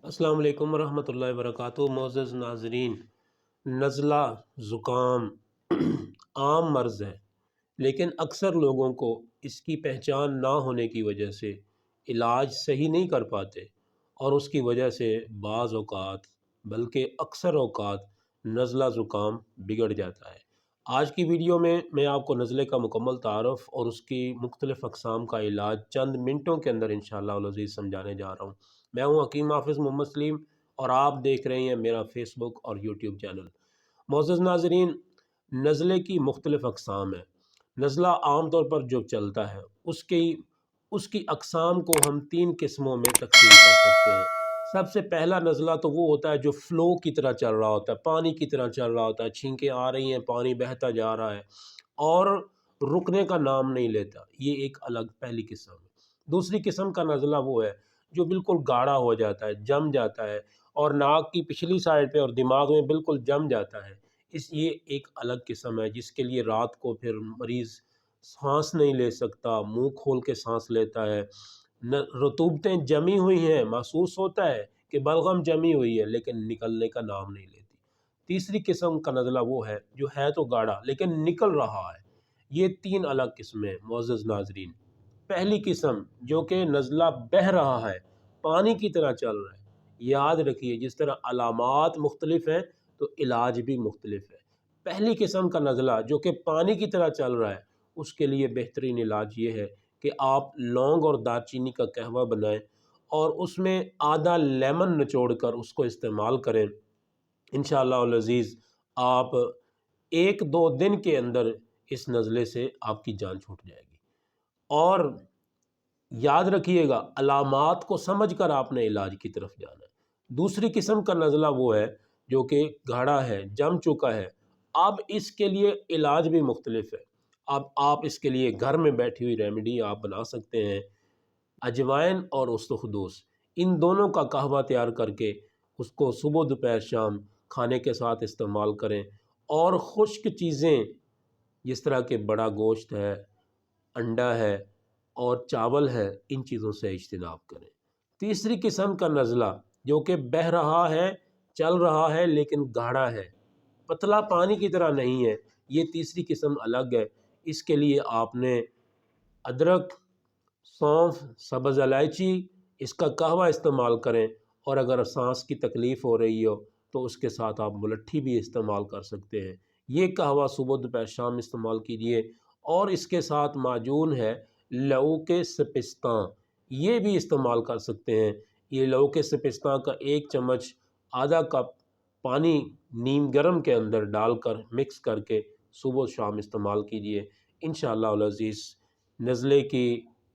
अस्सलाम वालेकुम रहमतुल्लाहि वबरकातुहू। मोअज़्ज़ज़ नाज़रीन, नज़ला ज़ुकाम आम मर्ज़ है, लेकिन अक्सर लोगों को इसकी पहचान ना होने की वजह से इलाज सही नहीं कर पाते और उसकी वजह से बाज़ औक़ात बल्कि अक्सर औक़ात नज़ला ज़ुकाम बिगड़ जाता है। आज की वीडियो में मैं आपको नज़ले का मुकम्मल तारुफ़ और उसकी मुख्तलिफ़ अक़साम का इलाज चंद मिनटों के अंदर इंशाअल्लाह अल अज़ीज़ समझाने जा रहा हूँ। मैं हूँ हकीम हाफ़िज़ मोहम्मद सलीम और आप देख रहे हैं मेरा फ़ेसबुक और यूट्यूब चैनल। मोअज़्ज़ज़ नाज़रीन, नज़ले की मुख्तलिफ़ अक़साम है। नज़ला आम तौर पर जो चलता है उसकी अक़साम को हम 3 किस्मों में तक़सीम कर सकते हैं। सबसे पहला नज़ला तो वो होता है जो फ़्लो की तरह चल रहा होता है, पानी की तरह चल रहा होता है, छींकें आ रही हैं, पानी बहता जा रहा है और रुकने का नाम नहीं लेता। ये एक अलग पहली किस्म है। दूसरी किस्म का नज़ला वो है जो बिल्कुल गाढ़ा हो जाता है, जम जाता है और नाक की पिछली साइड पे और दिमाग में बिल्कुल जम जाता है। ये एक अलग किस्म है जिसके लिए रात को फिर मरीज़ सांस नहीं ले सकता, मुंह खोल के सांस लेता है। न रतूबतें जमी हुई हैं, महसूस होता है कि बलगम जमी हुई है लेकिन निकलने का नाम नहीं लेती। तीसरी किस्म का नज़ला वो है जो है तो गाढ़ा लेकिन निकल रहा है। ये 3 अलग किस्में हैं मुअज़्ज़ज़ नाज़रीन। पहली किस्म जो कि नज़ला बह रहा है, पानी की तरह चल रहा है। याद रखिए, जिस तरह अलामात मुख्तलिफ हैं तो इलाज भी मुख्तलिफ है। पहली किस्म का नज़ला जो कि पानी की तरह चल रहा है, उसके लिए बेहतरीन इलाज ये है कि आप लौंग और दालचीनी का कहवा बनाएं और उसमें आधा लेमन निचोड़ कर उसको इस्तेमाल करें। इंशाअल्लाह अल अज़ीज़ आप 1-2 दिन के अंदर इस नज़ले से आपकी जान छूट जाएगी। और याद रखिएगा, अलामात को समझ कर आपने इलाज की तरफ जाना है। दूसरी किस्म का नज़ला वो है जो कि गाढ़ा है, जम चुका है। अब इसके लिए इलाज भी मुख्तलिफ है। अब आप इसके लिए घर में बैठी हुई रेमेडी आप बना सकते हैं। अजवाइन और उस्तुखदूस, इन दोनों का कहवा तैयार करके उसको सुबह दोपहर शाम खाने के साथ इस्तेमाल करें। और खुश्क चीज़ें जिस तरह के बड़ा गोश्त है, अंडा है और चावल है, इन चीज़ों से इज्तिनाब करें। तीसरी किस्म का नज़ला जो कि बह रहा है, चल रहा है लेकिन गाढ़ा है, पतला पानी की तरह नहीं है, ये तीसरी किस्म अलग है। इसके लिए आपने अदरक, सौंफ, सब्ज़ इलायची, इसका कहवा इस्तेमाल करें। और अगर सांस की तकलीफ़ हो रही हो तो उसके साथ आप मुलट्ठी भी इस्तेमाल कर सकते हैं। ये कहवा सुबह दोपहर शाम इस्तेमाल कीजिए। और इसके साथ माजून है लहू के सपिस्तां, ये भी इस्तेमाल कर सकते हैं। ये लहू के सपिस्तां का 1 चम्मच आधा कप पानी नीम गर्म के अंदर डालकर मिक्स करके सुबह शाम इस्तेमाल कीजिए। इंशाअल्लाह अल अज़ीज़ नज़ले की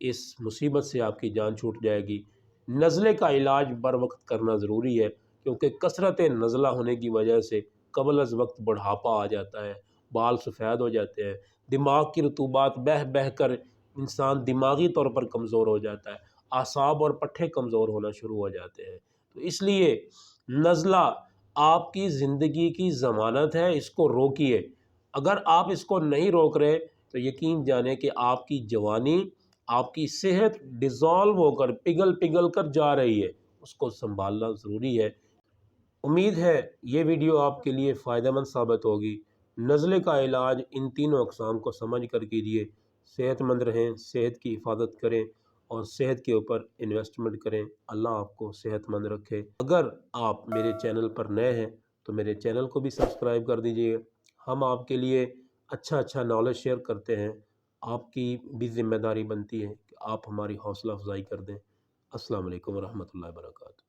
इस मुसीबत से आपकी जान छूट जाएगी। नज़ले का इलाज बर वक्त करना ज़रूरी है क्योंकि कसरत नज़ला होने की वजह से क़ब्ल अज़ वक्त बुढ़ापा आ जाता है, बाल सफ़ेद हो जाते हैं, दिमाग की रतूबात बह बह कर इंसान दिमागी तौर पर कमज़ोर हो जाता है, आसाब और पट्ठे कमज़ोर होना शुरू हो जाते हैं। तो इसलिए नज़ला आपकी ज़िंदगी की ज़मानत है, इसको रोकिए। अगर आप इसको नहीं रोक रहे तो यकीन जाने कि आपकी जवानी, आपकी सेहत डिज़ॉल्व होकर पिघल कर जा रही है, उसको सँभालना ज़रूरी है। उम्मीद है ये वीडियो आपके लिए फ़ायदेमंद साबित होगी। नज़ले का इलाज इन तीनों अक़साम को समझ कर कीजिए। सेहतमंद रहें, सेहत की हिफाजत करें और सेहत के ऊपर इन्वेस्टमेंट करें। अल्लाह आपको सेहतमंद रखे। अगर आप मेरे चैनल पर नए हैं तो मेरे चैनल को भी सब्सक्राइब कर दीजिए। हम आपके लिए अच्छा नॉलेज शेयर करते हैं। आपकी भी ज़िम्मेदारी बनती है कि आप हमारी हौसला अफ़ज़ाई कर दें। अस्सलाम वालेकुम व रहमतुल्लाहि व बरकातुहू।